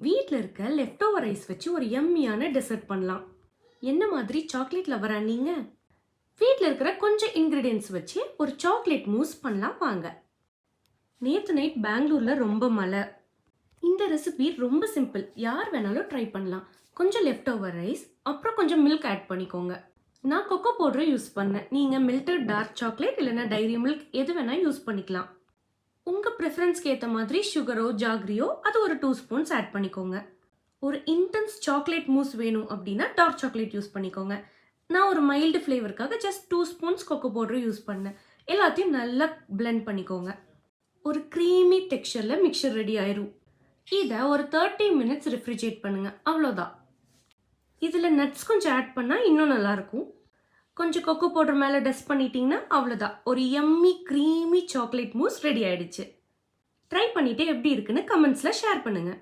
வீட்டில் இருக்க left over rice வச்சு ஒரு யம்மியான டெசர்ட் பண்ணலாம். என்ன மாதிரி சாக்லேட் லவரா நீங்க? வீட்டில் இருக்கிற கொஞ்சம் இன்க்ரீடியன்ஸ் வச்சு ஒரு சாக்லேட் மூஸ் பண்ணலாம் வாங்க. நேற்று நைட் பெங்களூரில் ரொம்ப மழை. இந்த ரெசிபி ரொம்ப சிம்பிள், யார் வேணாலும் ட்ரை பண்ணலாம். கொஞ்சம் லெஃப்ட் ஓவர் ரைஸ், அப்புறம் கொஞ்சம் மில்க் ஆட் பண்ணிக்கோங்க. நான் கொக்கோ பவுடரை யூஸ் பண்ணேன். நீங்கள் மில்டட் டார்க் சாக்லேட் இல்லைன்னா டைரி மில்க் எது வேணால் யூஸ் பண்ணிக்கலாம். உங்கள் ப்ரிஃபரன்ஸ்க்கு ஏற்ற மாதிரி சுகரோ ஜாக்ரியோ அது ஒரு 2 ஸ்பூன்ஸ் ஆட் பண்ணிக்கோங்க. ஒரு இன்டென்ஸ் சாக்லேட் மூஸ் வேணும் அப்படின்னா டார்க் சாக்லேட் யூஸ் பண்ணிக்கோங்க. நான் ஒரு மைல்டு ஃப்ளேவருக்காக just 2 spoons cocoa powder use பண்ணேன். எல்லாத்தையும் நல்லா பிளெண்ட் பண்ணிக்கோங்க. ஒரு க்ரீமி டெக்ஸ்சரில் மிக்சர் ரெடி ஆயிரும். இதை ஒரு 30 மினிட்ஸ் ரெஃப்ரிஜரேட் பண்ணுங்க, அவ்வளோதான். இதில் நட்ஸ் கொஞ்சம் ஆட் பண்ணால் இன்னும் நல்லாயிருக்கும். கொஞ்சம் கொக்கோ பவுடர் மேலே டஸ்ட் பண்ணிட்டீங்கன்னா அவ்வளோதான், ஒரு yummy creamy chocolate mousse ready ஆயிடுச்சு. ட்ரை பண்ணிவிட்டு எப்படி இருக்குன்னு கமெண்ட்ஸில் ஷேர் பண்ணுங்கள்.